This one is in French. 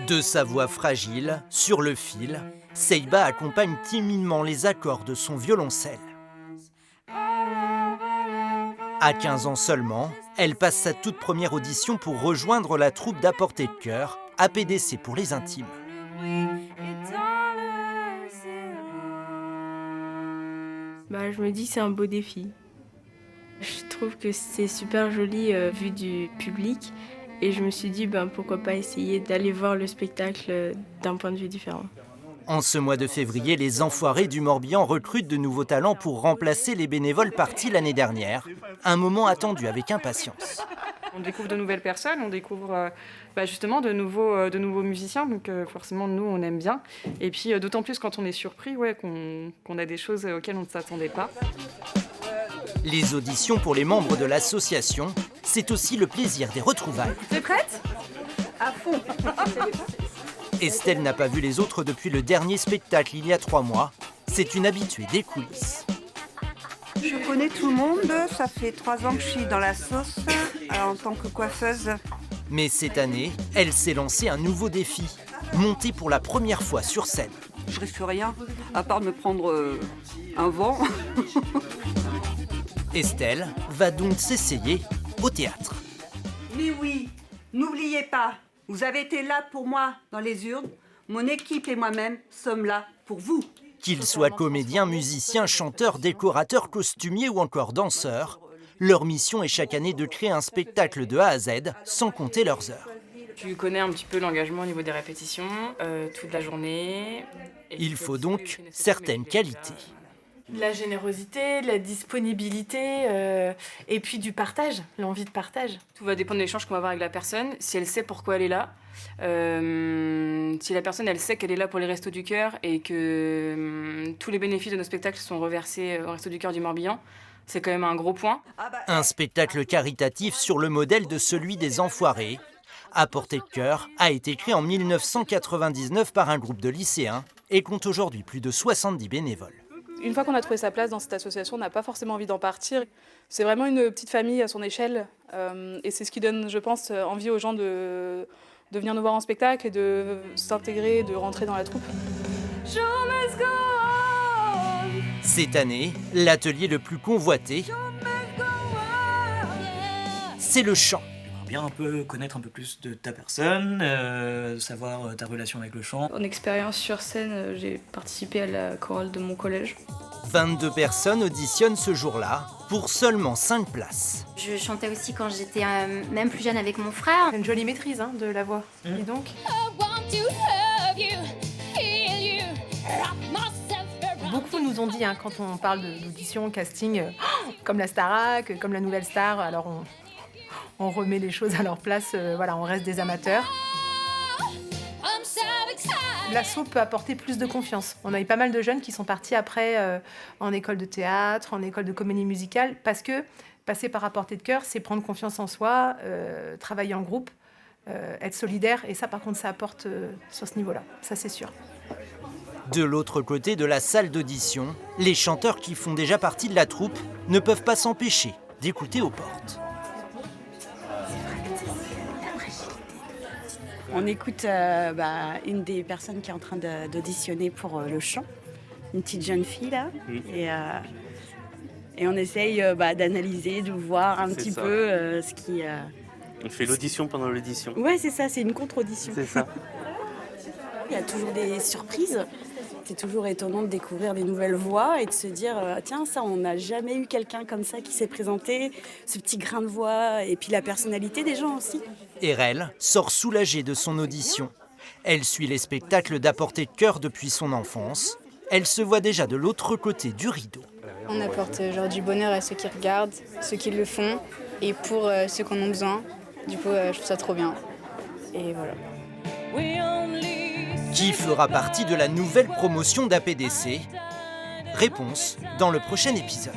De sa voix fragile, sur le fil, Seiba accompagne timidement les accords de son violoncelle. À 15 ans seulement, elle passe sa toute première audition pour rejoindre la troupe d'À Portée de Cœur, APDC pour les intimes. Je me dis que c'est un beau défi. Je trouve que c'est super joli vu du public et je me suis dit pourquoi pas essayer d'aller voir le spectacle d'un point de vue différent. En ce mois de février, les Enfoirés du Morbihan recrutent de nouveaux talents pour remplacer les bénévoles partis l'année dernière. Un moment attendu avec impatience. On découvre de nouvelles personnes, on découvre justement de nouveaux musiciens, donc forcément nous on aime bien. Et puis d'autant plus quand on est surpris qu'on a des choses auxquelles on ne s'attendait pas. Les auditions pour les membres de l'association, c'est aussi le plaisir des retrouvailles. T'es prête ? À fond. Estelle n'a pas vu les autres depuis le dernier spectacle il y a 3 mois. C'est une habituée des coulisses. Je connais tout le monde, ça fait 3 ans que je suis dans la sauce en tant que coiffeuse. Mais cette année, elle s'est lancée un nouveau défi, monter pour la première fois sur scène. Je risque rien, à part me prendre un vent. Estelle va donc s'essayer au théâtre. Mais oui, n'oubliez pas, vous avez été là pour moi dans les urnes. Mon équipe et moi-même sommes là pour vous. Qu'ils soient comédiens, musiciens, chanteurs, décorateurs, costumiers ou encore danseurs, leur mission est chaque année de créer un spectacle de A à Z, sans compter leurs heures. Tu connais un petit peu l'engagement au niveau des répétitions, toute la journée. Il faut donc certaines qualités. De la générosité, de la disponibilité et puis du partage, l'envie de partage. Tout va dépendre de l'échange qu'on va avoir avec la personne, si elle sait pourquoi elle est là. Si la personne elle sait qu'elle est là pour les Restos du Cœur et que tous les bénéfices de nos spectacles sont reversés aux Restos du Cœur du Morbihan, c'est quand même un gros point. Un spectacle caritatif sur le modèle de celui des Enfoirés. À Portée de Cœur a été créé en 1999 par un groupe de lycéens et compte aujourd'hui plus de 70 bénévoles. Une fois qu'on a trouvé sa place dans cette association, on n'a pas forcément envie d'en partir. C'est vraiment une petite famille à son échelle et c'est ce qui donne, je pense, envie aux gens de venir nous voir en spectacle et de s'intégrer, de rentrer dans la troupe. Cette année, l'atelier le plus convoité, c'est le chant. Bien un peu connaître un peu plus de ta personne, savoir ta relation avec le chant. En expérience sur scène, j'ai participé à la chorale de mon collège. 22 personnes auditionnent ce jour-là pour seulement 5 places. Je chantais aussi quand j'étais même plus jeune avec mon frère. Une jolie maîtrise de la voix. Et donc beaucoup nous ont dit, quand on parle d'audition, casting, comme la Starac, comme la Nouvelle Star, alors on remet les choses à leur place, on reste des amateurs. L'asso peut apporter plus de confiance. On a eu pas mal de jeunes qui sont partis après en école de théâtre, en école de comédie musicale, parce que passer par À Portée de Cœur, c'est prendre confiance en soi, travailler en groupe, être solidaire, et ça par contre ça apporte sur ce niveau-là, ça c'est sûr. De l'autre côté de la salle d'audition, les chanteurs qui font déjà partie de la troupe ne peuvent pas s'empêcher d'écouter aux portes. On écoute une des personnes qui est en train d'auditionner pour le chant, une petite jeune fille là, et on essaye d'analyser, de voir un petit peu ce qui... On fait l'audition pendant l'audition. Ouais, c'est ça, c'est une contre-audition. C'est ça. Il y a toujours des surprises. C'est toujours étonnant de découvrir des nouvelles voix et de se dire tiens, ça, on n'a jamais eu quelqu'un comme ça qui s'est présenté, ce petit grain de voix et puis la personnalité des gens aussi. Erel sort soulagée de son audition. Elle suit les spectacles d'À Portée de Cœur depuis son enfance. Elle se voit déjà de l'autre côté du rideau. On apporte du bonheur à ceux qui regardent, ceux qui le font et pour ceux qui en ont besoin. Du coup, je trouve ça trop bien. Et voilà. Qui fera partie de la nouvelle promotion d'APDC? Réponse dans le prochain épisode.